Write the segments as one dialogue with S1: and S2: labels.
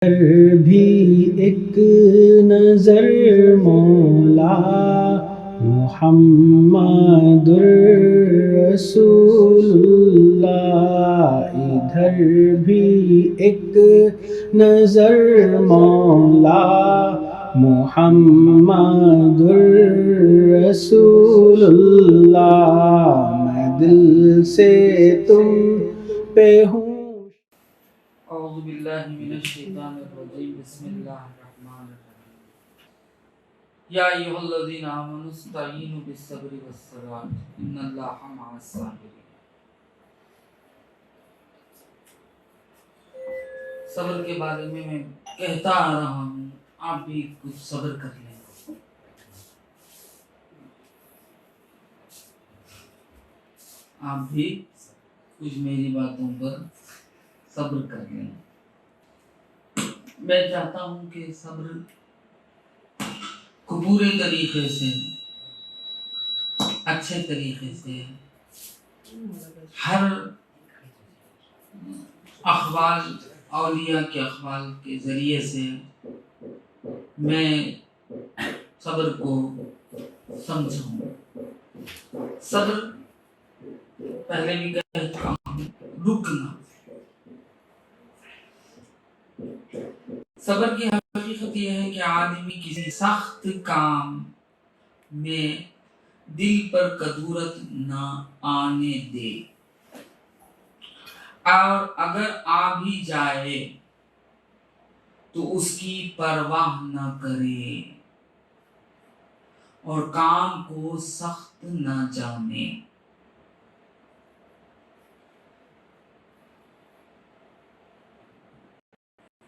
S1: بھی ایک نظر مولا محمد الرسول اللہ، ادھر بھی ایک نظر مولا محمد الرسول اللہ، میں دل سے تم پہ ہوں۔
S2: اعوذ باللہ من الشیطان الرجیم، بسم اللہ الرحمن الرحیم۔ یا ایھا الذین آمنوا استعینوا بالصبر والصلاۃ ان اللہ مع الصابرین۔ صبر کے بارے میں کہتا آ رہا ہوں، آپ بھی کچھ صبر کر لیں۔ آپ بھی کچھ میری باتوں پر صبر کر لیں۔ میں چاہتا ہوں کہ صبر کو پورے طریقے سے، اچھے طریقے سے، ہر اقوال اولیاء کے اقوال کے ذریعے سے میں صبر کو سمجھوں۔ صبر پہلے بھی کہہ چکا ہوں، رکنا۔ صبر کی حقیقت یہ ہے کہ آدمی کسی سخت کام میں دل پر کدورت نہ آنے دے، اور اگر آ بھی جائے تو اس کی پرواہ نہ کرے اور کام کو سخت نہ جانے۔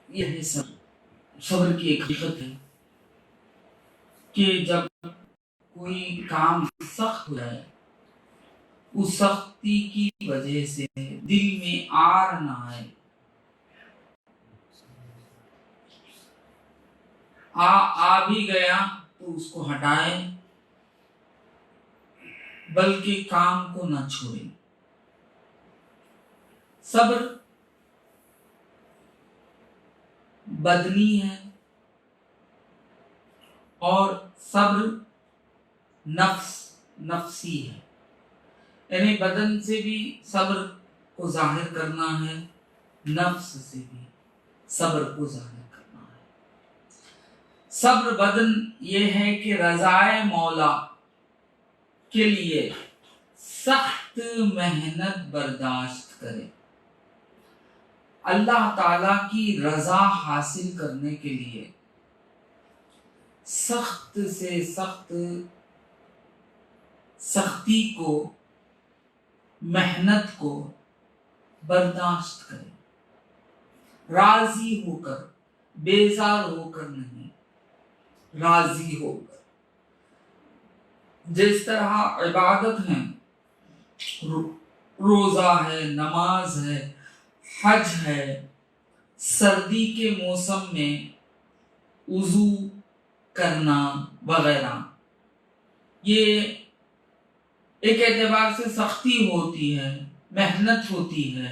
S2: یہ ہے صبر کی ایک حقیقت ہے کہ جب کوئی کام سخت ہو جائے، اس سختی کی وجہ سے دل میں آر نہ آئے، آ بھی گیا تو اس کو ہٹائے، بلکہ کام کو نہ چھوڑے۔ صبر بدنی ہے اور صبر نفسی ہے، یعنی بدن سے بھی صبر کو ظاہر کرنا ہے، نفس سے بھی صبر کو ظاہر کرنا ہے۔ صبر بدن یہ ہے کہ رضائے مولا کے لیے سخت محنت برداشت کرے، اللہ تعالی کی رضا حاصل کرنے کے لیے سخت سے سختی کو، محنت کو برداشت کرے، راضی ہو کر، بیزار ہو کر نہیں، راضی ہو کر۔ جس طرح عبادت ہیں، روزہ ہے، نماز ہے، حج ہے، سردی کے موسم میں وضو کرنا وغیرہ، یہ ایک اعتبار سے سختی ہوتی ہے، محنت ہوتی ہے۔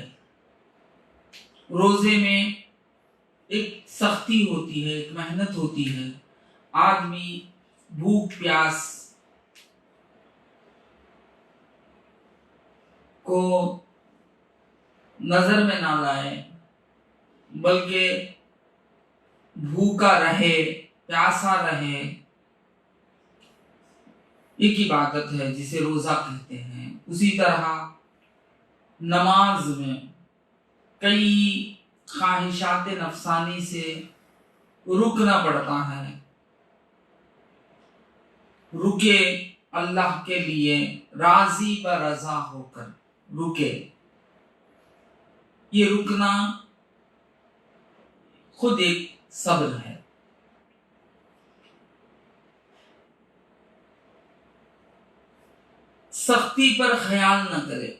S2: روزے میں ایک سختی ہوتی ہے، ایک محنت ہوتی ہے، آدمی بھوک پیاس کو نظر میں نہ لائے، بلکہ بھوکا رہے، پیاسا رہے، ایک عبادت ہے جسے روزہ کہتے ہیں۔ اسی طرح نماز میں کئی خواہشات نفسانی سے رکنا پڑتا ہے، رکے اللہ کے لیے، راضی برضا ہو کر رکے۔ یہ رکنا خود ایک صبر ہے۔ سختی پر خیال نہ کرے،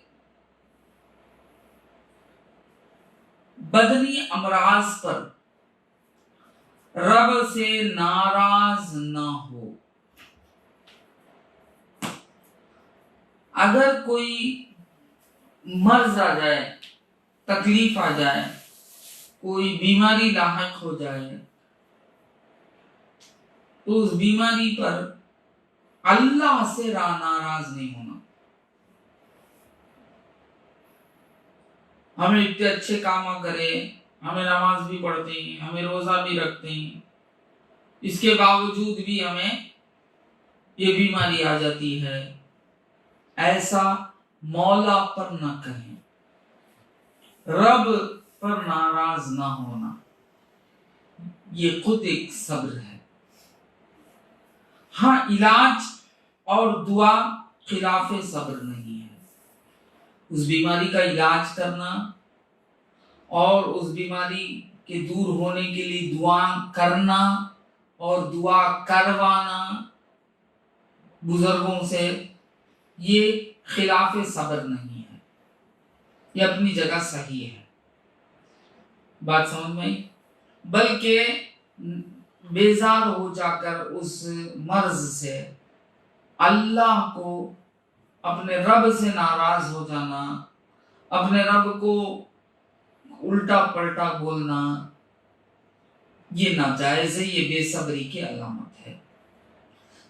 S2: بدنی امراض پر رب سے ناراض نہ ہو۔ اگر کوئی مرض آ جائے، تکلیف آ جائے، کوئی بیماری لاحق ہو جائے تو اس بیماری پر اللہ سے ناراض نہیں ہونا. ہمیں اتنے اچھے کام کرے، ہمیں نماز بھی پڑھتے ہیں، ہمیں روزہ بھی رکھتے ہیں، اس کے باوجود بھی ہمیں یہ بیماری آ جاتی ہے. ایسا مولا پر نہ کہیں، رب پر ناراض نہ ہونا، یہ خود ایک صبر ہے. ہاں، علاج اور دعا خلاف صبر نہیں ہے. اس بیماری کا علاج کرنا اور اس بیماری کے دور ہونے کے لیے دعا کرنا اور دعا کروانا بزرگوں سے، یہ خلاف صبر نہیں ہے، یہ اپنی جگہ صحیح ہے. بات سمجھ میں آئی؟ بلکہ بیزار ہو جا کر اس مرض سے، اللہ کو، اپنے رب سے ناراض ہو جانا، اپنے رب کو الٹا پلٹا بولنا، یہ ناجائز ہے، یہ بے صبری کی علامت ہے.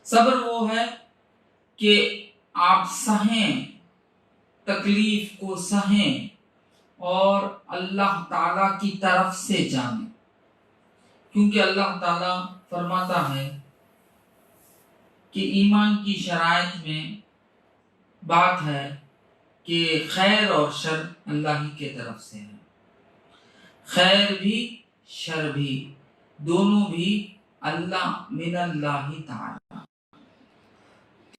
S2: صبر وہ ہے کہ آپ سہیں، تکلیف کو سہیں اور اللہ تعالی کی طرف سے جانیں. کیونکہ اللہ تعالی فرماتا ہے کہ ایمان کی شرائط میں بات ہے کہ خیر اور شر اللہ ہی کے طرف سے ہے. خیر بھی شر بھی دونوں بھی اللہ من اللہ تعالی.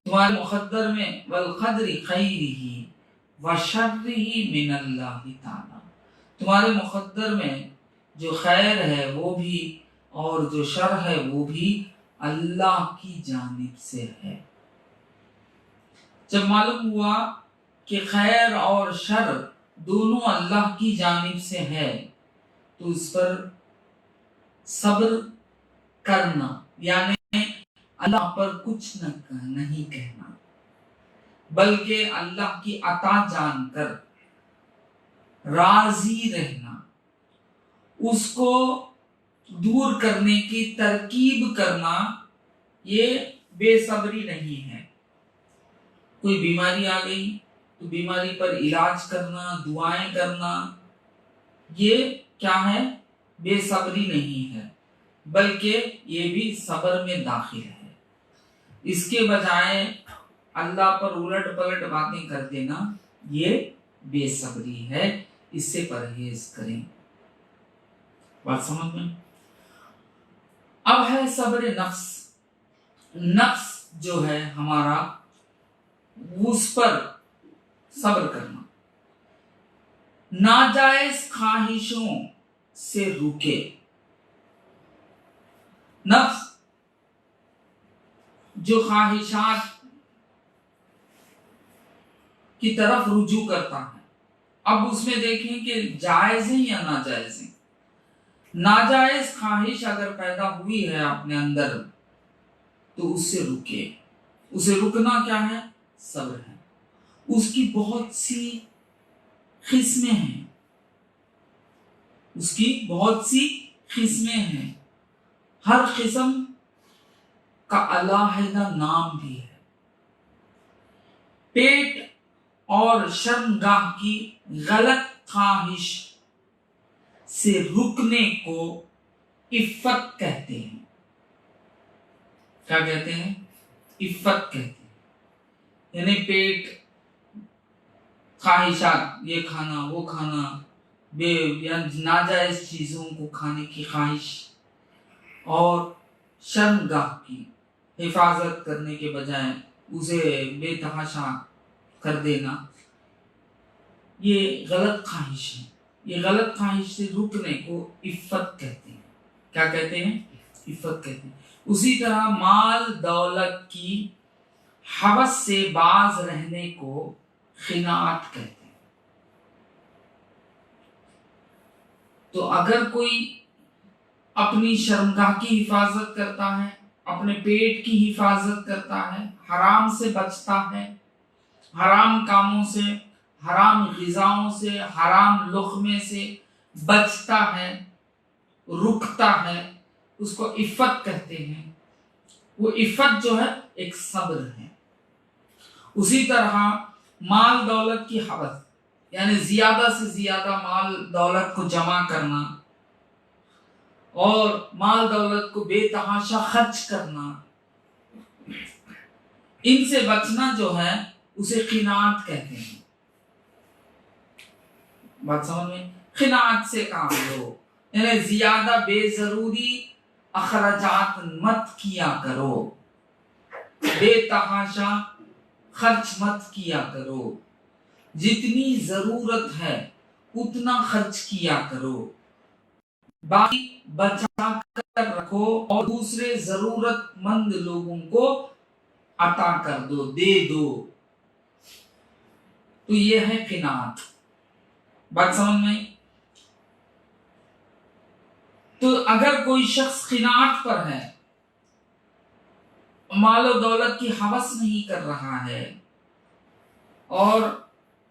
S2: تمہارے مقدر میں والقدر خیرہ وشرہ من اللہ تعالی، تمہارے مقدر میں جو خیر ہے وہ بھی اور جو شر ہے وہ بھی اللہ کی جانب سے ہے. جب معلوم ہوا کہ خیر اور شر دونوں اللہ کی جانب سے ہے تو اس پر صبر کرنا، یعنی اللہ پر کچھ نہیں کہنا، بلکہ اللہ کی عطا جان کر راضی رہنا، اس کو دور کرنے کی ترکیب کرنا، یہ بے صبری نہیں ہے. کوئی بیماری آ گئی تو بیماری پر علاج کرنا، دعائیں کرنا، یہ کیا ہے؟ بے صبری نہیں ہے، بلکہ یہ بھی صبر میں داخل ہے. اس کے بجائے اللہ پر الٹ پلٹ باتیں کر دینا، یہ بے صبری ہے. اس سے پرہیز کریں. بات سمجھ میں؟ اب ہے صبر نفس. نفس جو ہے ہمارا، اس پر صبر کرنا، ناجائز خواہشوں سے روکے. نفس جو خواہشات کی طرف رجوع کرتا ہے، اب اس میں دیکھیں کہ جائز ہیں یا ناجائز ہیں. ناجائز خواہش اگر پیدا ہوئی ہے اپنے اندر تو اس سے رکے. اسے رکنا کیا ہے؟ صبر ہے. اس کی بہت سی قسمیں ہیں، اس کی بہت سی قسمیں ہیں، ہر قسم کا علیحدہ نام بھی ہے. پیٹ اور شرمگاہ کی غلط خواہش سے رکنے کو عفت کہتے ہیں. کیا کہتے ہیں؟ عفت کہتے ہیں. یعنی پیٹ، خواہشات، یہ کھانا وہ کھانا، یعنی ناجائز چیزوں کو کھانے کی خواہش، اور شرمگاہ کی حفاظت کرنے کے بجائے اسے بے تحاشا کر دینا، یہ غلط خواہش ہے. یہ غلط خواہش سے رکنے کو عفت کہتے ہیں. کیا کہتے ہیں؟ عفت کہتے ہیں. اسی طرح مال دولت کی ہوس سے باز رہنے کو قناعت کہتے ہیں. تو اگر کوئی اپنی شرمگاہ کی حفاظت کرتا ہے، اپنے پیٹ کی حفاظت کرتا ہے، حرام سے بچتا ہے، حرام کاموں سے، حرام غذاؤں سے، حرام لقمے سے بچتا ہے، رکتا ہے، اس کو عفت کہتے ہیں۔ وہ عفت جو ہے ایک صبر ہے۔ اسی طرح مال دولت کی حوث، یعنی زیادہ سے زیادہ مال دولت کو جمع کرنا اور مال دولت کو بے تحاشا خرچ کرنا، ان سے بچنا جو ہے اسے قناعت کہتے ہیں۔ بات سمجھ میں؟ قناعت سے کام لو، یعنی زیادہ بے ضروری اخراجات مت کیا کرو، بے تحاشا خرچ مت کیا کرو، جتنی ضرورت ہے اتنا خرچ کیا کرو، باقی بچا کر رکھو اور دوسرے ضرورت مند لوگوں کو عطا کر دو، دے دو۔ تو یہ ہے قناعت۔ بات سمجھ میں؟ تو اگر کوئی شخص قناعت پر ہے، مال و دولت کی ہوس نہیں کر رہا ہے اور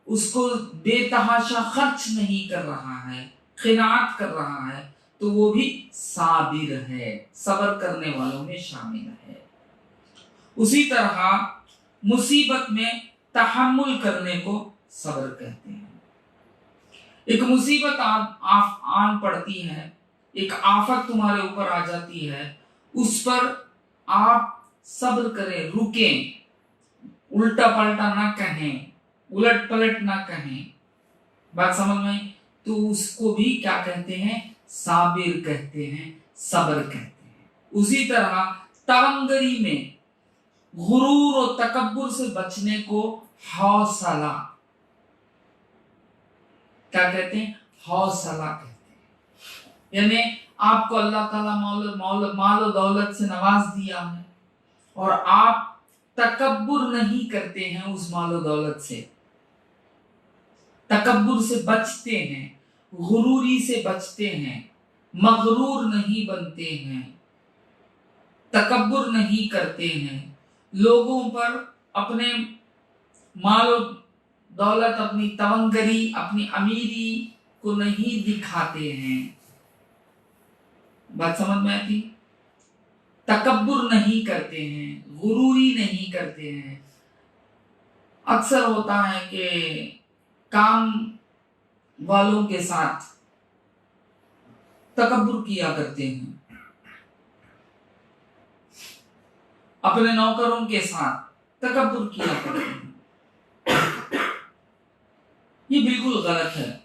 S2: اس کو بے تحاشا خرچ نہیں کر رہا ہے، قناعت کر رہا ہے، تو وہ بھی صابر ہے، صبر کرنے والوں میں شامل ہے۔ اسی طرح مصیبت میں تحمل کرنے کو صبر کہتے ہیں۔ ایک مصیبت آن پڑتی ہے، ایک آفت تمہارے اوپر آ جاتی ہے، اس پر آپ صبر کریں، رکیں، الٹا پلٹا نہ کہیں، الٹ پلٹ نہ کہیں۔ بات سمجھ میں؟ تو اس کو بھی کیا کہتے ہیں؟ صابر کہتے ہیں، صبر کہتے ہیں۔ اسی طرح تونگری میں غرور و تکبر سے بچنے کو حوصلہ کیا کہتے ہیں؟ حوصلہ کہتے ہیں۔ یعنی آپ کو اللہ تعالیٰ مال و دولت سے نواز دیا ہے اور آپ تکبر نہیں کرتے ہیں، اس مال و دولت سے تکبر سے بچتے ہیں، غروری سے بچتے ہیں، مغرور نہیں بنتے ہیں، تکبر نہیں کرتے ہیں، لوگوں پر اپنے مال و دولت، اپنی تونگری، اپنی امیری کو نہیں دکھاتے ہیں۔ بات سمجھ میں آتی؟ تکبر نہیں کرتے ہیں، غروری نہیں کرتے ہیں۔ اکثر ہوتا ہے کہ کام والوں کے ساتھ تکبر کیا کرتے ہیں، اپنے نوکروں کے ساتھ تکبر کیا کرتے ہیں۔ یہ بالکل غلط ہے۔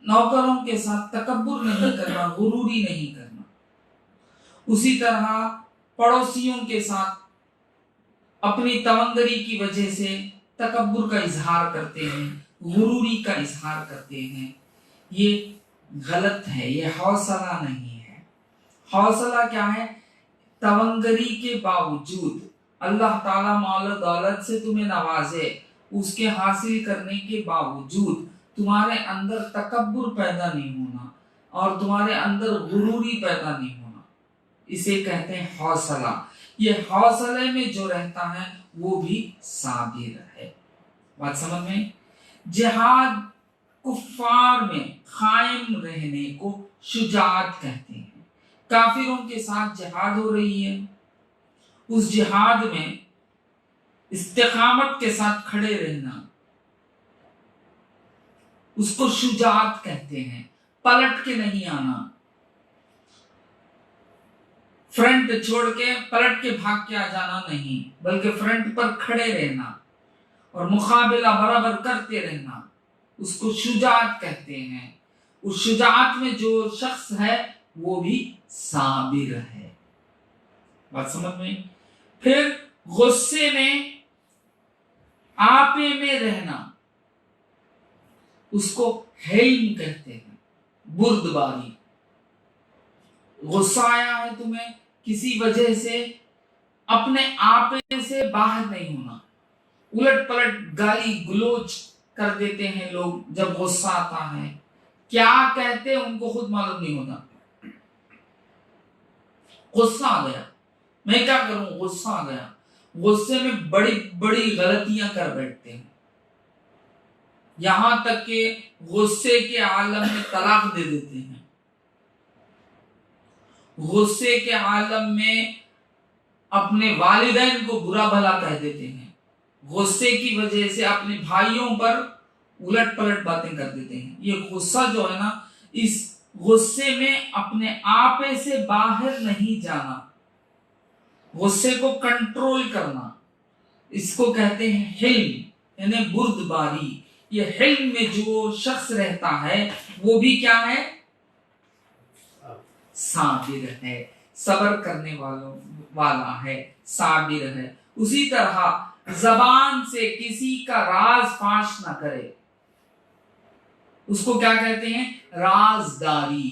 S2: نوکروں کے ساتھ تکبر نہیں کرنا، غروری نہیں کرنا۔ اسی طرح پڑوسیوں کے ساتھ اپنی تونگری کی وجہ سے تکبر کا اظہار کرتے ہیں، غروری کا اظہار کرتے ہیں۔ یہ غلط ہے، یہ حوصلہ نہیں ہے۔ حوصلہ کیا ہے؟ تونگری کے باوجود اللہ تعالیٰ مال و دولت سے تمہیں نوازے، اس کے حاصل کرنے کے باوجود تمہارے اندر تکبر پیدا نہیں ہونا اور تمہارے اندر غروری پیدا نہیں ہونا، اسے کہتے ہیں حوصلہ۔ یہ حوصلے میں جو رہتا ہے وہ بھی صابر ہے۔ بات سمجھ میں؟ جہاد کفار میں قائم رہنے کو شجاعت کہتے ہیں۔ کافروں کے ساتھ جہاد ہو رہی ہے، اس جہاد میں استقامت کے ساتھ کھڑے رہنا، اس کو شجاعت کہتے ہیں۔ پلٹ کے نہیں آنا، فرنٹ چھوڑ کے پلٹ کے بھاگ کے آ جانا نہیں، بلکہ فرنٹ پر کھڑے رہنا اور مقابلہ برابر کرتے رہنا، اس کو شجاعت کہتے ہیں۔ اس شجاعت میں جو شخص ہے وہ بھی صابر ہے۔ بات سمجھ میں؟ پھر غصے میں، آپے میں رہنا، اس کو حلم کہتے ہیں، بردباری۔ غصہ آیا ہے تمہیں کسی وجہ سے، اپنے آپے سے باہر نہیں ہونا، الٹ پلٹ گالی گلوچ کر دیتے ہیں لوگ جب غصہ آتا ہے، کیا کہتے ان کو خود معلوم نہیں ہوتا۔ غصہ آ گیا، میں کیا کروں، غصہ آ گیا، غصے میں بڑی بڑی غلطیاں کر بیٹھتے ہیں۔ یہاں تک کہ غصے کے عالم میں طلاق دے دیتے ہیں، غصے کے عالم میں اپنے والدین کو برا بھلا کہہ دیتے ہیں، غصے کی وجہ سے اپنے بھائیوں پر الٹ پلٹ باتیں کر دیتے ہیں۔ یہ غصہ جو ہے نا، اس غصے میں اپنے آپے سے باہر نہیں جانا، غصے کو کنٹرول کرنا، اس کو کہتے ہیں حلم، یعنی بردباری۔ یہ حلم میں جو شخص رہتا ہے وہ بھی کیا ہے؟ صابر ہے، صبر کرنے والا ہے، صابر ہے۔ اسی طرح زبان سے کسی کا راز فاش نہ کرے، اس کو کیا کہتے ہیں؟ رازداری۔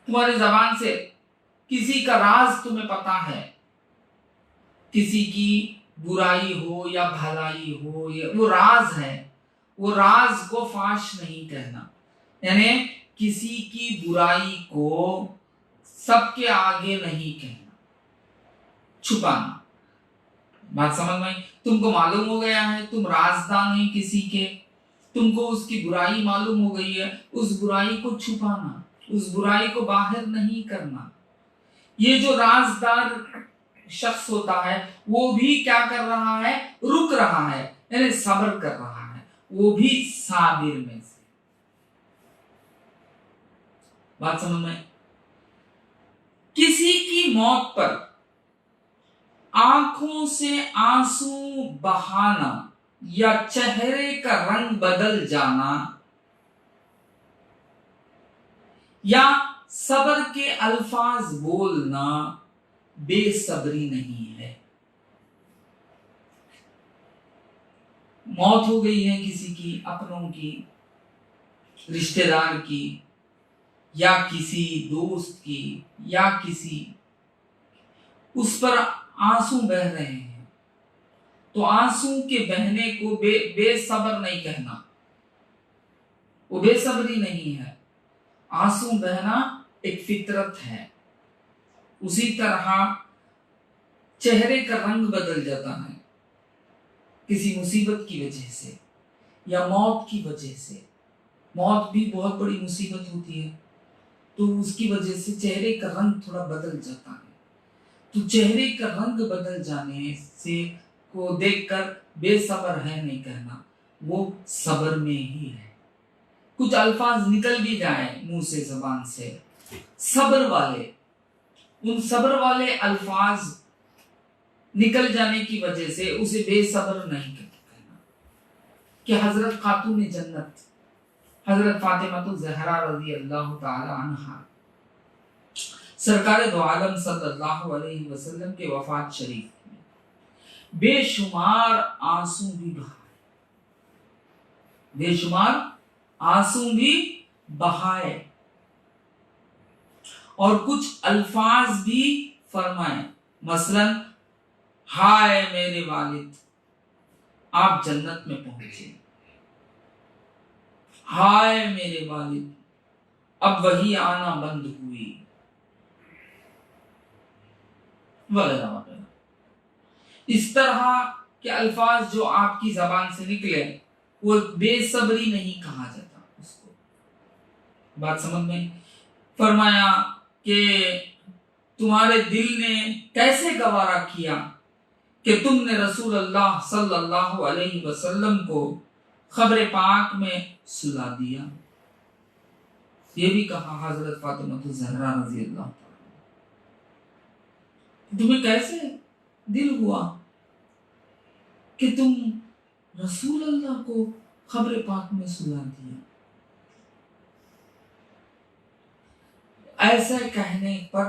S2: تمہاری زبان سے کسی کا راز تمہیں پتا ہے، کسی کی برائی ہو یا بھلائی ہو، وہ راز ہے، وہ راز کو فاش نہیں کہنا، یعنی کسی کی برائی کو سب کے آگے نہیں کہنا، چھپانا۔ بات سمجھ میں؟ تم کو معلوم ہو گیا ہے تم رازدار نہیں کسی کے، تم کو اس کی برائی معلوم ہو گئی ہے، اس برائی کو چھپانا، اس برائی کو باہر نہیں کرنا۔ یہ جو رازدار شخص ہوتا ہے وہ بھی کیا کر رہا ہے؟ رک رہا ہے، یعنی صبر کر رہا ہے، وہ بھی صابر میں سے۔ بات سمجھ میں؟ کسی کی موت پر آنکھوں سے آنسو بہانا یا چہرے کا رنگ بدل جانا یا صبر کے الفاظ بولنا بے صبری نہیں ہے۔ موت ہو گئی ہے کسی کی، اپنوں کی، رشتہ دار کی، یا کسی دوست کی، یا کسی، اس پر آنسو بہ رہے ہیں تو آنسو کے بہنے کو بے صبر نہیں کہنا، وہ بے صبری نہیں ہے۔ آنسو بہنا ایک فطرت ہے۔ اسی طرح چہرے کا رنگ بدل جاتا ہے کسی مصیبت کی وجہ سے یا موت کی وجہ سے۔ موت بھی بہت بڑی مصیبت ہوتی ہے، تو اس کی وجہ سے چہرے کا رنگ تھوڑا بدل جاتا ہے۔ تو چہرے کا رنگ بدل جانے سے کو دیکھ کر بے صبر ہے نہیں کہنا، وہ صبر میں ہی ہے۔ کچھ الفاظ نکل بھی جائیں منہ سے، زبان سے، صبر والے، ان صبر والے الفاظ نکل جانے کی وجہ سے اسے بے صبر نہیں کہنا۔ کہ حضرت خاتون جنت حضرت فاطمہ الزہرا رضی اللہ تعالی عنہا سرکار دو عالم صلی اللہ علیہ وسلم کے وفات شریف میں بے شمار آنسو بھی بہائے، بے شمار آنسو بھی بہائے، اور کچھ الفاظ بھی فرمائے، مثلا ہائے میرے والد آپ جنت میں پہنچے، ہائے میرے والد اب وہی آنا بند ہوئی، وغیرہ وغیرہ۔ اس طرح کے الفاظ جو آپ کی زبان سے نکلے وہ بے صبری نہیں کہا جاتا اس کو۔ بات سمجھ میں؟ فرمایا کہ تمہارے دل نے کیسے گوارا کیا کہ تم نے رسول اللہ صلی اللہ علیہ وسلم کو قبر پاک میں سلا دیا۔ یہ بھی کہا حضرت فاطمہ الزہرا رضی اللہ عنہا، تمہیں کیسے دل ہوا کہ تم رسول اللہ کو قبر پاک میں سلا دیا؟ ایسا کہنے پر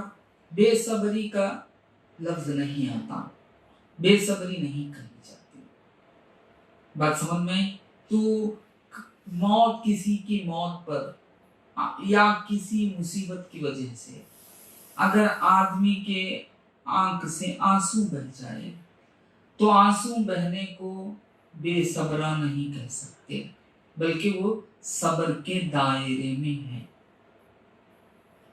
S2: بے صبری کا لفظ نہیں آتا، بے صبری نہیں کرنی چاہتی۔ بات سمجھ میں؟ تو موت، کسی کی موت پر یا کسی مصیبت کی وجہ سے اگر آدمی کے آنکھ سے آنسو بہ جائے تو آنسو بہنے کو بے صبرا نہیں کہہ سکتے، بلکہ وہ صبر کے دائرے میں ہے،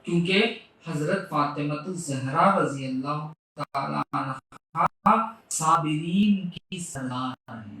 S2: کیونکہ حضرت فاطمہ الزہرا رضی اللہ تعالی عنہا صابرین کی سردار ہیں۔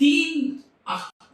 S2: 3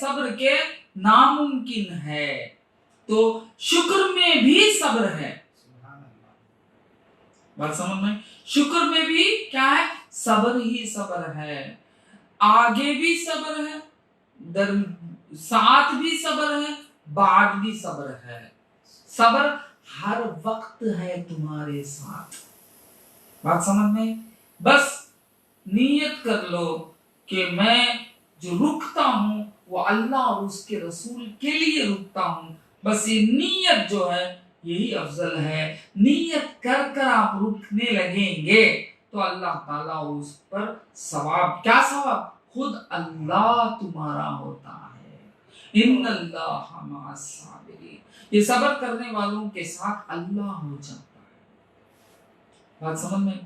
S2: صبر کے ناممکن ہے، تو شکر میں بھی صبر ہے. بات سمجھ میں؟ شکر میں بھی کیا ہے؟ صبر ہی صبر ہے. آگے بھی صبر ہے، ساتھ بھی صبر ہے، بعد بھی صبر ہے. صبر ہر وقت ہے تمہارے ساتھ. بات سمجھ میں؟ بس نیت کر لو کہ میں جو رکتا ہوں وہ اللہ اور اس کے رسول کے لیے رکتا ہوں. بس یہ نیت جو ہے یہی افضل ہے. نیت کر کر آپ رکنے لگیں گے تو اللہ تعالیٰ اس پر ثواب، کیا ثواب؟ خود اللہ تمہارا ہوتا ہے. ان اللہ مع الصابرین، یہ صبر کرنے والوں کے ساتھ اللہ ہو جاتا ہے. بات سمجھ میں؟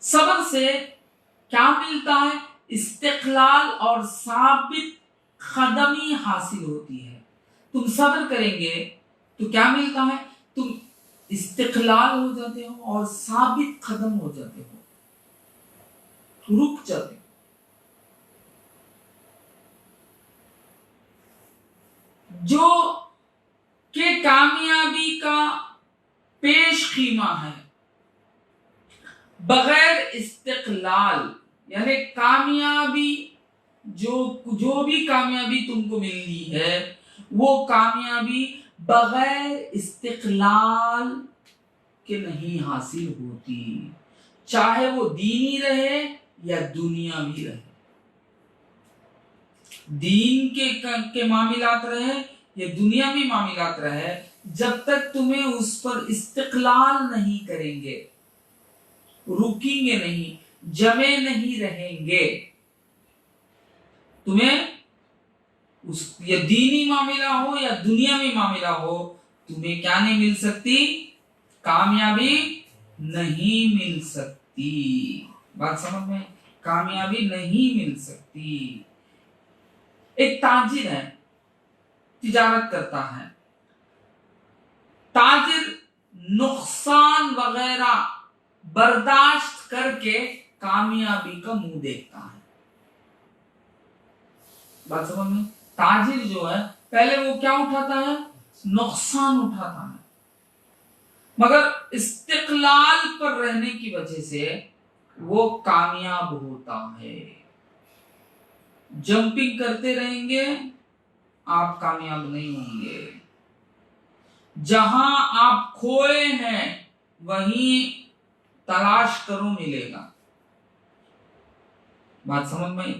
S2: صبر سے کیا ملتا ہے؟ استقلال اور ثابت قدمی حاصل ہوتی ہے. تم صبر کریں گے تو کیا ملتا ہے؟ تم استقلال ہو جاتے ہو اور ثابت قدم ہو جاتے ہو، رک جاتے ہو. جو کہ کامیابی کا پیش خیمہ ہے. بغیر استقلال یعنی کامیابی، جو بھی کامیابی تم کو ملنی ہے وہ کامیابی بغیر استقلال کے نہیں حاصل ہوتی، چاہے وہ دینی رہے یا دنیاوی رہے. دین کے معاملات رہے یا دنیاوی معاملات رہے، جب تک تمہیں اس پر استقلال نہیں کریں گے، رکیں گے نہیں، جمے نہیں رہیں گے، تمہیں یا دینی معاملہ ہو یا دنیاوی معاملہ ہو، تمہیں کیا نہیں مل سکتی؟ کامیابی نہیں مل سکتی. بات سمجھ میں؟ کامیابی نہیں مل سکتی. ایک تاجر ہے، تجارت کرتا ہے. تاجر نقصان وغیرہ برداشت کر کے کامیابی کا منہ دیکھتا ہے. بات سمجھ میں؟ تاجر جو ہے پہلے وہ کیا اٹھاتا ہے؟ نقصان اٹھاتا ہے، مگر استقلال پر رہنے کی وجہ سے وہ کامیاب ہوتا ہے. جمپنگ کرتے رہیں گے آپ کامیاب نہیں ہوں گے. جہاں آپ کھوئے ہیں وہیں تلاش کرو ملے گا. بات سمجھ میں؟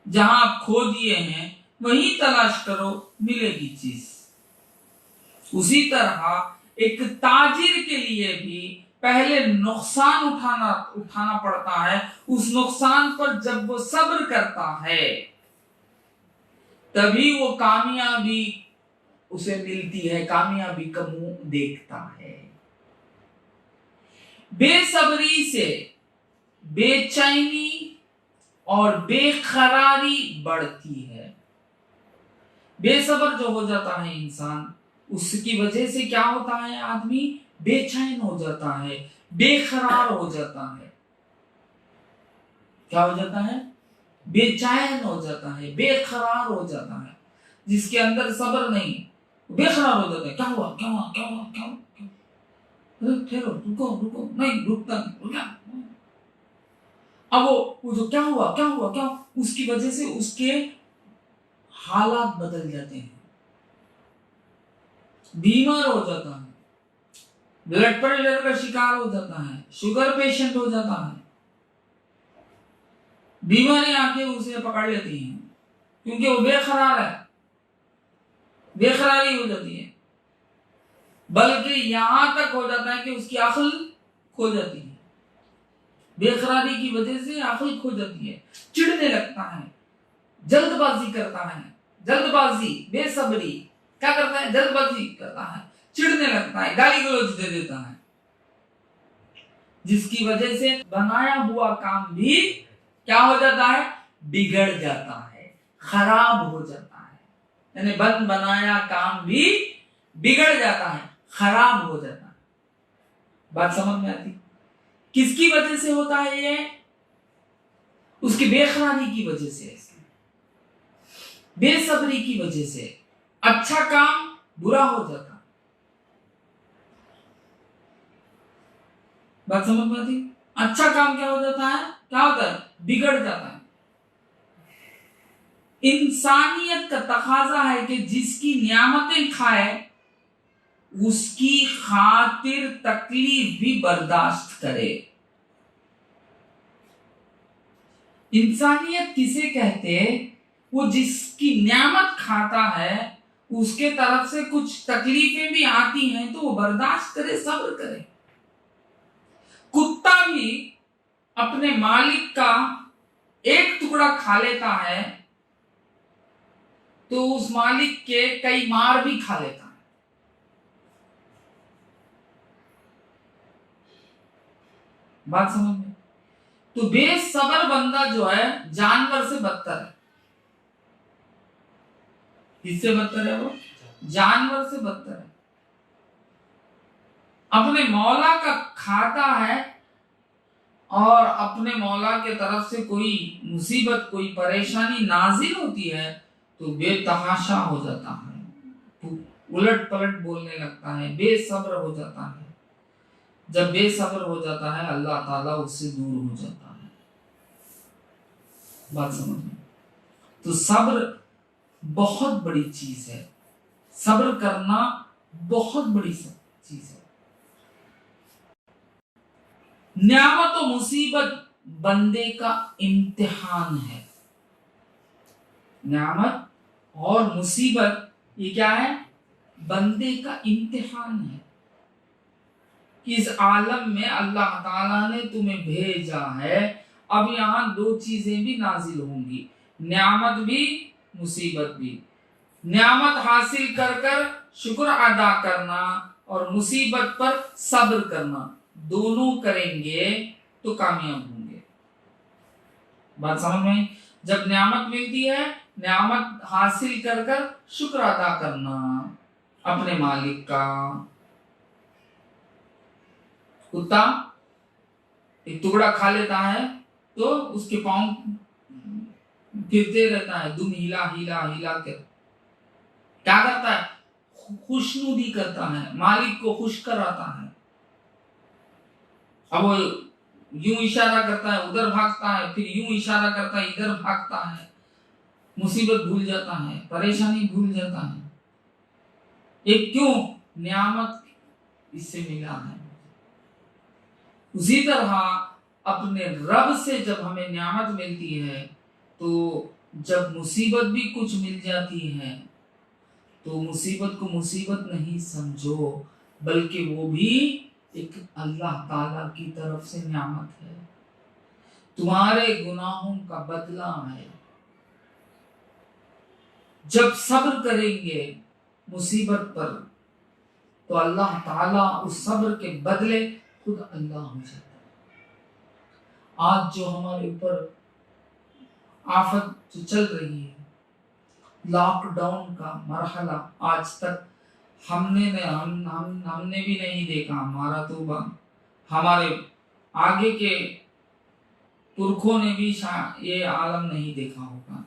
S2: جہاں آپ کھو دیے ہیں وہیں تلاش کرو ملے گی چیز. اسی طرح ایک تاجر کے لیے بھی پہلے نقصان اٹھانا پڑتا ہے. اس نقصان پر جب وہ صبر کرتا ہے تبھی وہ کامیابی اسے ملتی ہے، کامیابی کا منہ دیکھتا ہے. بے صبری سے بے چینی اور بے قراری بڑھتی ہے. بے صبر جو ہو جاتا ہے انسان، اس کی وجہ سے کیا ہوتا ہے؟ آدمی بے چین ہو جاتا ہے، بے قرار ہو جاتا ہے. کیا ہو جاتا ہے؟ بے چین ہو جاتا ہے، بے قرار ہو جاتا ہے. جس کے اندر صبر نہیں، بے قرار ہو جاتا ہے. کیا ہوا کیا ہوا کیا ہوا کیا ہوا، ٹھہرو، رکو نہیں، رکتا نہیں. اب وہ جو کیا ہوا کیا ہوا کیا ہوا، اس کی وجہ سے اس کے حالات بدل جاتے ہیں. بیمار ہو جاتا ہے، بلڈ پریشر کا شکار ہو جاتا ہے، شوگر پیشنٹ ہو جاتا ہے. بیماری آ کے اسے پکڑ لیتی ہیں کیونکہ وہ بے قرار ہے، بے قراری ہو جاتی ہے. بلکہ یہاں تک ہو جاتا ہے کہ اس کی عقل کھو جاتی ہے. بے قراری کی وجہ سے عقل کھو جاتی ہے، چڑنے لگتا ہے، جلد بازی کرتا ہے. جلد بازی، بے صبری کیا کرتا ہے؟ جلد بازی کرتا ہے، چڑنے لگتا ہے، گالی گلوچ دے دیتا ہے، جس کی وجہ سے بنایا ہوا کام بھی کیا ہو جاتا ہے؟ بگڑ جاتا ہے، خراب ہو جاتا ہے. یعنی بنایا کام بھی بگڑ جاتا ہے، خراب ہو جاتا ہے. بات سمجھ میں آتی؟ کس کی وجہ سے ہوتا ہے یہ؟ اس کی بے قراری کی وجہ سے، بے صبری کی وجہ سے اچھا کام برا ہو جاتا. بات سمجھ میں آتی؟ اچھا کام کیا ہو جاتا ہے؟ کیا ہوتا ہے؟ بگڑ جاتا ہے. انسانیت کا تقاضا ہے کہ جس کی نعمتیں کھائے اس کی خاطر تکلیف بھی برداشت کرے. انسانیت کسے کہتے؟ وہ جس کی نعمت کھاتا ہے اس کے طرف سے کچھ تکلیفیں بھی آتی ہیں تو وہ برداشت کرے، صبر کرے. کتا بھی اپنے مالک کا ایک ٹکڑا کھا لیتا ہے تو اس مالک کے کئی مار بھی کھا لیتا ہے. بات سمجھ میں؟ تو بے صبر بندہ جو ہے جانور سے بدتر ہے. کس سے بدتر ہے؟ وہ جانور سے بدتر ہے. اپنے مولا کا کھاتا ہے اور اپنے مولا کے طرف سے کوئی مصیبت، کوئی پریشانی نازل ہوتی ہے تو بے تحاشا ہو جاتا ہے، الٹ پلٹ بولنے لگتا ہے، بے صبر ہو جاتا ہے. جب بے صبر ہو جاتا ہے اللہ تعالیٰ اس سے دور ہو جاتا ہے. بات سمجھ میں؟ تو صبر بہت بڑی چیز ہے، صبر کرنا بہت بڑی چیز ہے. نعمت و مصیبت بندے کا امتحان ہے. نعمت اور مصیبت یہ کیا ہے؟ بندے کا امتحان ہے. اس عالم میں اللہ تعالیٰ نے تمہیں بھیجا ہے، اب یہاں دو چیزیں بھی نازل ہوں گی، نعمت بھی مصیبت بھی. نعمت حاصل کر کر شکر ادا کرنا اور مصیبت پر صبر کرنا، دونوں کریں گے تو کامیاب ہوں گے. بات سمجھ میں؟ جب نعمت ملتی ہے، نعمت حاصل کر کر شکر ادا کرنا اپنے مالک کا. کتا ایک ٹکڑا کھا لیتا ہے تو اس کے پاؤں پھرتے رہتا ہے، دم ہلا ہلا ہلا کر کیا کرتا ہے؟ خوشنودی کرتا ہے، مالک کو خوش کراتا ہے. اب وہ یوں اشارہ کرتا ہے ادھر بھاگتا ہے، پھر یوں اشارہ کرتا ہے ادھر بھاگتا ہے، مصیبت بھول جاتا ہے، پریشانی بھول جاتا ہے. ایک کیوں؟ نعمت اس سے ملا ہے. اسی طرح اپنے رب سے جب ہمیں نعمت ملتی ہے تو جب مصیبت بھی کچھ مل جاتی ہے تو مصیبت کو مصیبت نہیں سمجھو، بلکہ وہ بھی ایک اللہ تعالیٰ کی طرف سے نعمت ہے، تمہارے گناہوں کا بدلہ ہے. جب صبر کریں گے مصیبت پر تو اللہ تعالیٰ اس صبر کے بدلے خود اللہ ہو جاتا ہے. آج جو ہمارے اوپر آفت جو چل رہی ہے، لاک ڈاؤن کا مرحلہ، آج تک ہم نے بھی نہیں دیکھا. ہمارا تو ہمارے آگے کے پرکھوں نے بھی یہ عالم نہیں دیکھا ہوگا.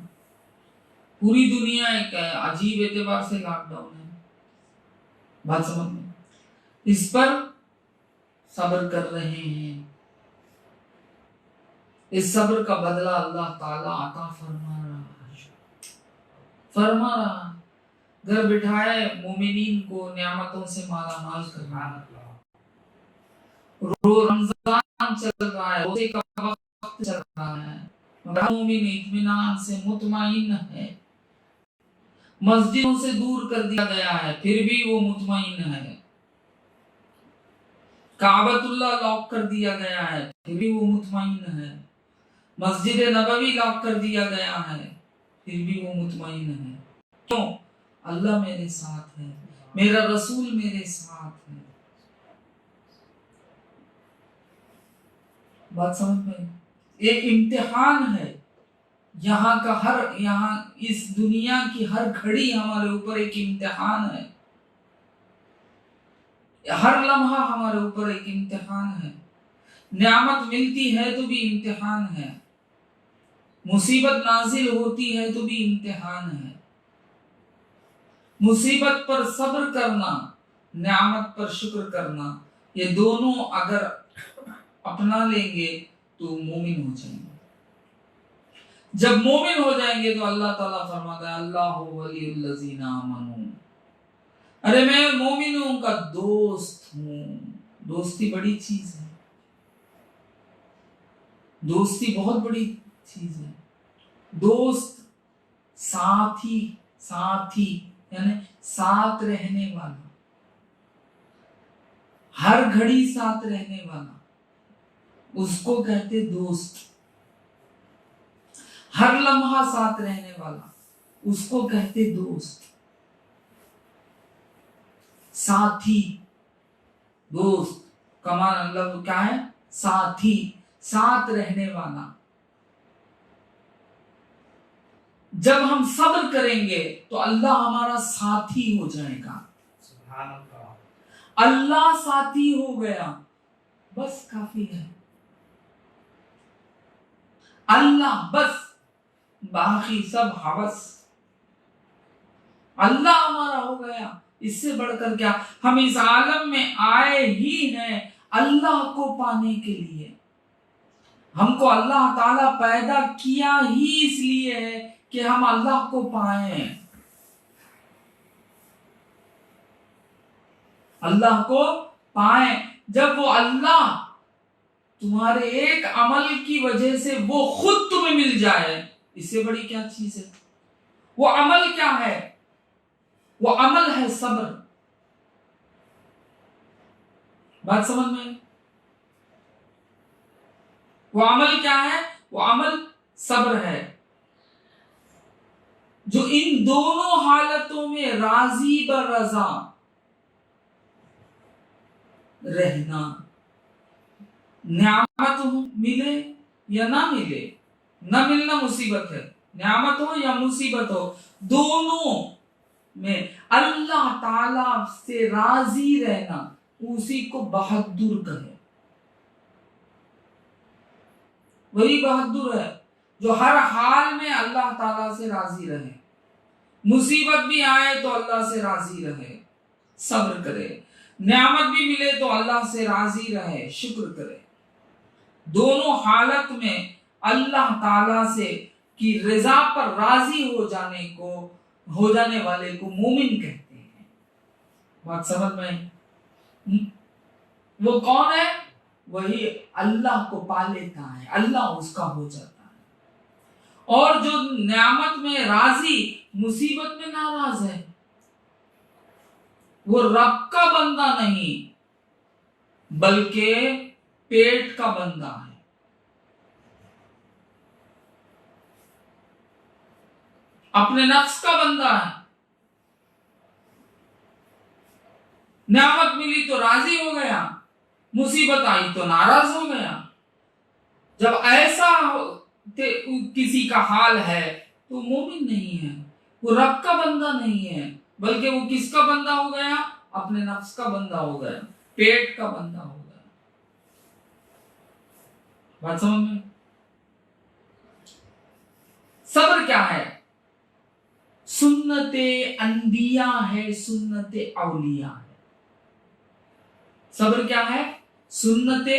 S2: پوری دنیا ایک عجیب اعتبار سے لاک ڈاؤن ہے. بات سمجھ میں؟ اس پر صبر کر رہے ہیں، اس صبر کا بدلہ اللہ تعالیٰ عطا فرما رہا. گھر بٹھائے مومنین کو نعمتوں سے مالا مال کر رہا. رمضان چل رہا ہے، روزے کا وقت چل رہا ہے، مگر مومن اطمینان سے مطمئن ہے. مسجدوں سے دور کر دیا گیا ہے پھر بھی وہ مطمئن ہے. کعبۃ اللہ لاک کر دیا گیا ہے پھر بھی وہ مطمئن ہے. مسجد نبوی لاک کر دیا گیا ہے پھر بھی وہ مطمئن ہے. کیوں؟ اللہ میرے ساتھ ہے، میرا رسول میرے ساتھ ہے. بات سمجھ میں؟ ایک امتحان ہے. یہاں اس دنیا کی ہر گھڑی ہمارے اوپر ایک امتحان ہے، ہر لمحہ ہمارے اوپر ایک امتحان ہے. نعمت ملتی ہے تو بھی امتحان ہے، مصیبت نازل ہوتی ہے تو بھی امتحان ہے. مصیبت پر صبر کرنا، نعمت پر شکر کرنا، یہ دونوں اگر اپنا لیں گے تو مومن ہو جائیں گے. جب مومن ہو جائیں گے تو اللہ تعالیٰ فرماتا ہے اللہ ولی الذین آمنوا، ارے میں مومنوں کا دوست ہوں. دوستی بڑی چیز ہے، دوستی بہت بڑی چیز ہے. دوست ساتھی یعنی ساتھ رہنے والا، ہر گھڑی ساتھ رہنے والا، اس کو کہتے دوست. ہر لمحہ ساتھ رہنے والا، اس کو کہتے دوست. ساتھی، دوست کمان اللہ کیا ہے؟ ساتھی، ساتھ رہنے والا. جب ہم صبر کریں گے تو اللہ ہمارا ساتھی ہو جائے گا. سبحان اللہ. اللہ ساتھی ہو گیا بس کافی ہے. اللہ بس، باقی سب ہوس. اللہ ہمارا ہو گیا، اس سے بڑھ کر کیا؟ ہم اس عالم میں آئے ہی ہیں اللہ کو پانے کے لیے. ہم کو اللہ تعالیٰ پیدا کیا ہی اس لیے ہے کہ ہم اللہ کو پائیں. اللہ کو پائیں. جب وہ اللہ تمہارے ایک عمل کی وجہ سے وہ خود تمہیں مل جائے، اس سے بڑی کیا چیز ہے؟ وہ عمل کیا ہے؟ وہ عمل ہے صبر. بات سمجھ میں؟ وہ عمل کیا ہے؟ وہ عمل صبر ہے، جو ان دونوں حالتوں میں راضی برضا رہنا. نعمت ملے یا نہ ملے، نہ ملنا مصیبت ہے، نعمت ہو یا مصیبت ہو، دونوں میں اللہ تعالی سے راضی رہنا، اسی کو بہادر کہے. وہی بہادر ہے جو ہر حال میں اللہ تعالی سے راضی رہے. مصیبت بھی آئے تو اللہ سے راضی رہے، صبر کرے. نعمت بھی ملے تو اللہ سے راضی رہے، شکر کرے. دونوں حالت میں اللہ تعالی سے کی رضا پر راضی ہو جانے والے کو مومن کہتے ہیں. بات سمجھ میں؟ وہ کون ہے؟ وہی اللہ کو پا لیتا ہے، اللہ اس کا ہو جاتا ہے. اور جو نعمت میں راضی، مصیبت میں ناراض ہے، وہ رب کا بندہ نہیں بلکہ پیٹ کا بندہ ہے. اپنے نفس کا بندہ ہے. نعمت ملی تو راضی ہو گیا، مصیبت آئی تو ناراض ہو گیا. جب ایسا کسی کا حال ہے تو مومن نہیں ہے، وہ رب کا بندہ نہیں ہے بلکہ وہ کس کا بندہ ہو گیا؟ اپنے نفس کا بندہ ہو گیا، پیٹ کا بندہ ہو گیا. بات سمجھ میں؟ صبر کیا ہے؟ سنت انبیاء ہے، سنت اولیاء ہے. صبر کیا ہے؟ سنت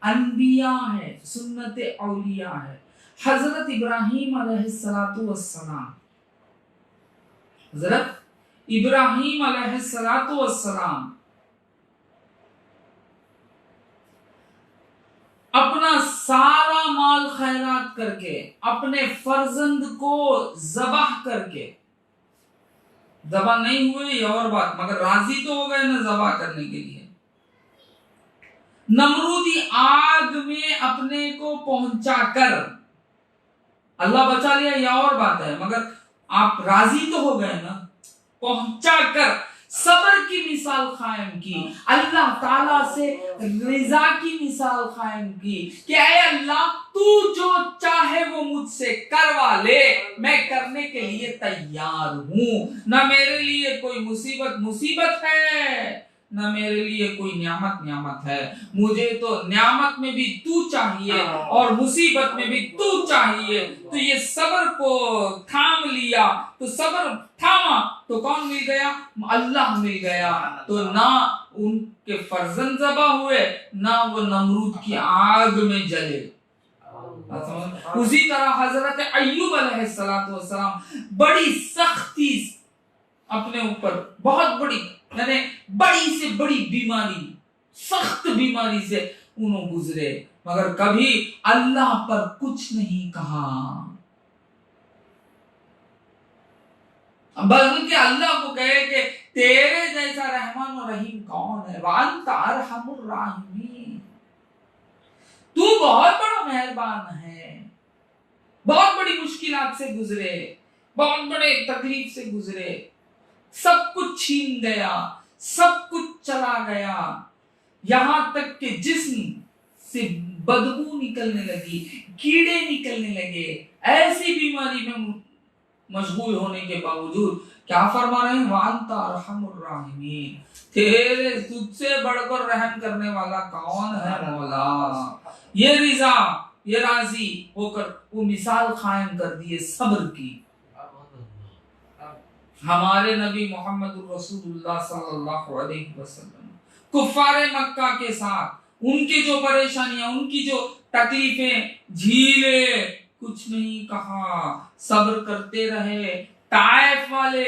S2: انبیاء ہے، سنت اولیاء ہے. حضرت ابراہیم علیہ السلام، حضرت ابراہیم علیہ السلام اپنا سارا مال خیرات کر کے، اپنے فرزند کو ذبح کر کے، ذبح نہیں ہوئے یہ اور بات، مگر راضی تو ہو گئے نا ذبح کرنے کے لیے. نمرودی آگ میں اپنے کو پہنچا کر، اللہ بچا لیا یہ اور بات ہے، مگر آپ راضی تو ہو گئے نا. پہنچا کر صبر کی مثال قائم کی، اللہ تعالیٰ سے رضا کی مثال قائم کی کہ اے اللہ تو جو چاہے وہ مجھ سے کروا لے، میں کرنے کے لیے تیار ہوں. نہ میرے لیے کوئی مصیبت ہے، نہ میرے لیے کوئی نعمت ہے، مجھے تو نعمت میں بھی تو چاہیے اور مصیبت میں بھی تو چاہیے۔ تو یہ صبر کو تھام لیا، تو صبر تھاما تو کون مل گیا؟ اللہ مل گیا۔ تو نہ ان کے فرزند ذبح ہوئے، نہ وہ نمرود کی آگ میں جلے۔ اسی طرح حضرت ایوب علیہ السلام بڑی سختی اپنے اوپر، بہت بڑی، یعنی بڑی سے بڑی بیماری، سخت بیماری سے انہوں گزرے، مگر کبھی اللہ پر کچھ نہیں کہا، بلکہ اللہ کو کہے کہ تیرے جیسا رحمان و رحیم کون ہے؟ وَأَنْتَ أَرْحَمُ الرَّاحِمِينَ، تو بہت بڑا مہربان ہے۔ بہت بڑی مشکلات سے گزرے، بہت بڑے تکلیف سے گزرے، سب کچھ چھین گیا، سب کچھ چلا گیا، یہاں تک کہ جسم سے بدبو نکلنے لگی، کیڑے نکلنے لگے، ایسی بیماری میں مشغول ہونے کے باوجود کیا فرما رہے ہیں؟ وَأَنْتَ أَرْحَمُ الرَّاحِمِينَ، تیرے تجھ سے بڑھ کر رحم کرنے والا کون ہے مولا؟ یہ رضا، یہ راضی ہو کر وہ مثال قائم کر دیے صبر کی۔ ہمارے نبی محمد رسول اللہ صلی اللہ علیہ وسلم کفار مکہ کے ساتھ ان کی جو پریشانیاں، ان کی جو تکلیفیں جھیلے، کچھ نہیں کہا، صبر کرتے رہے۔ طائف والے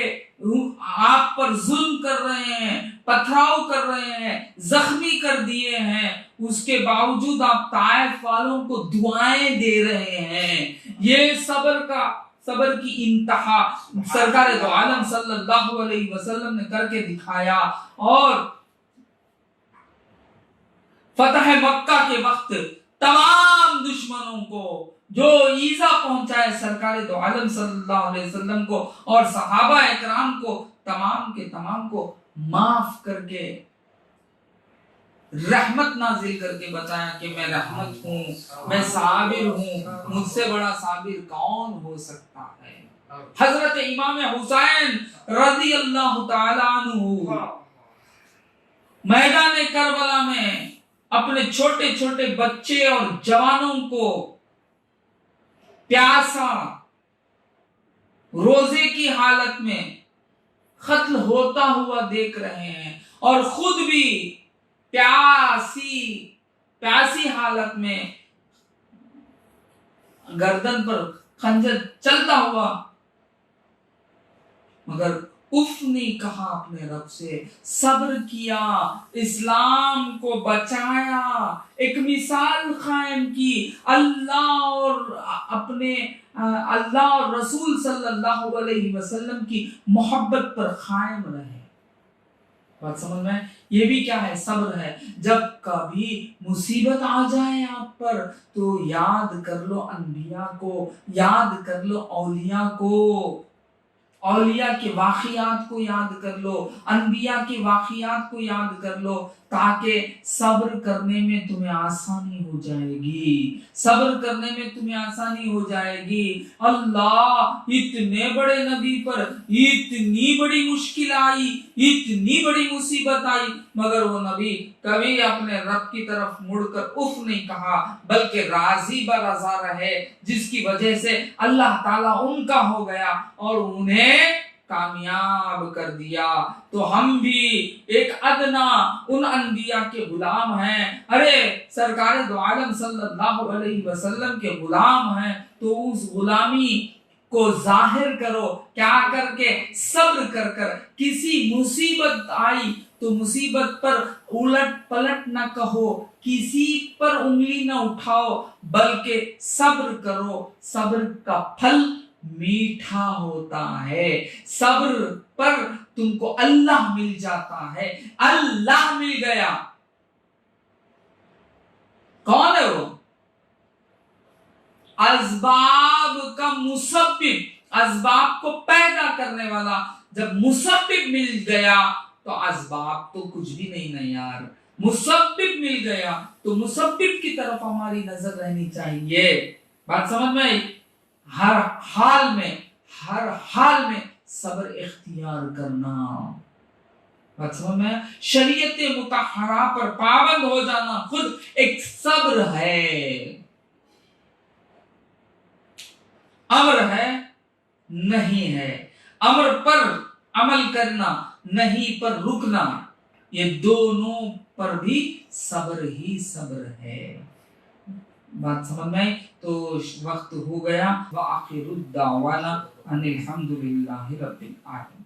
S2: آپ پر ظلم کر رہے ہیں، پتھراؤ کر رہے ہیں، زخمی کر دیے ہیں، اس کے باوجود آپ طائف والوں کو دعائیں دے رہے ہیں۔ یہ صبر کی انتہا سرکار دو عالم صلی اللہ علیہ وسلم نے کر کے دکھایا۔ اور فتح مکہ کے وقت تمام دشمنوں کو جو ایذا پہنچائے سرکار دو عالم صلی اللہ علیہ وسلم کو اور صحابہ اکرام کو، تمام کے تمام کو معاف کر کے رحمت نازل کر کے بتایا کہ میں رحمت ہوں، میں صابر ہوں، مجھ سے بڑا صابر کون ہو سکتا ہے۔ حضرت امام حسین رضی اللہ تعالیٰ عنہ میدان کربلا میں اپنے چھوٹے چھوٹے بچے اور جوانوں کو پیاسا روزے کی حالت میں قتل ہوتا ہوا دیکھ رہے ہیں، اور خود بھی پیاسی حالت میں گردن پر خنجر چلتا ہوا، مگر اف نہیں کہا اپنے رب سے، صبر کیا، اسلام کو بچایا، ایک مثال قائم کی، اللہ اور رسول صلی اللہ علیہ وسلم کی محبت پر قائم رہے۔ بات سمجھ میں؟ یہ بھی کیا ہے؟ صبر ہے۔ جب کبھی مصیبت آ جائے آپ پر تو یاد کر لو انبیاء کو، یاد کر لو اولیاء کو، اولیاء کے واقعات کو یاد کر لو، انبیاء کے واقعات کو یاد کر لو، تاکہ صبر کرنے میں تمہیں آسانی ہو جائے گی، صبر کرنے میں تمہیں آسانی ہو جائے گی۔ اللہ اتنے بڑے نبی پر اتنی بڑی مشکل آئی، اتنی بڑی مصیبت آئی، مگر وہ نبی کبھی اپنے رب کی طرف مڑ کر اف نہیں کہا، بلکہ راضی برضا رہے، جس کی وجہ سے اللہ تعالیٰ ان کا ہو گیا اور انہیں کامیاب کر دیا۔ تو ہم بھی ایک ادنا ان انبیاء کے غلام ہیں، ارے سرکار دو عالم صلی اللہ علیہ وسلم کے غلام ہیں، تو اس غلامی کو ظاہر کرو، کیا کر کے؟ صبر کر کر۔ کسی مصیبت آئی تو مصیبت پر الٹ پلٹ نہ کہو، کسی پر انگلی نہ اٹھاؤ، بلکہ صبر کرو۔ صبر کا پھل میٹھا ہوتا ہے، صبر پر تم کو اللہ مل جاتا ہے۔ اللہ مل گیا، کون ہے وہ؟ اسباب کا مسبب، اسباب کو پیدا کرنے والا۔ جب مسبب مل گیا تو اسباب تو کچھ بھی نہیں نا یار، مسبب مل گیا تو مسبب کی طرف ہماری نظر رہنی چاہیے۔ بات سمجھ میں آئی؟ ہر حال میں صبر اختیار کرنا۔ بات سمجھ میں؟ شریعت مطہرہ پر پابند ہو جانا خود ایک صبر ہے، امر ہے نہیں ہے، امر پر عمل کرنا، نہیں پر رکنا، یہ دونوں پر بھی صبر ہی صبر ہے۔ بات سمجھ میں؟ تو وقت ہو گیا۔ وآخر الدعوانا ان الحمد للہ رب العالمین۔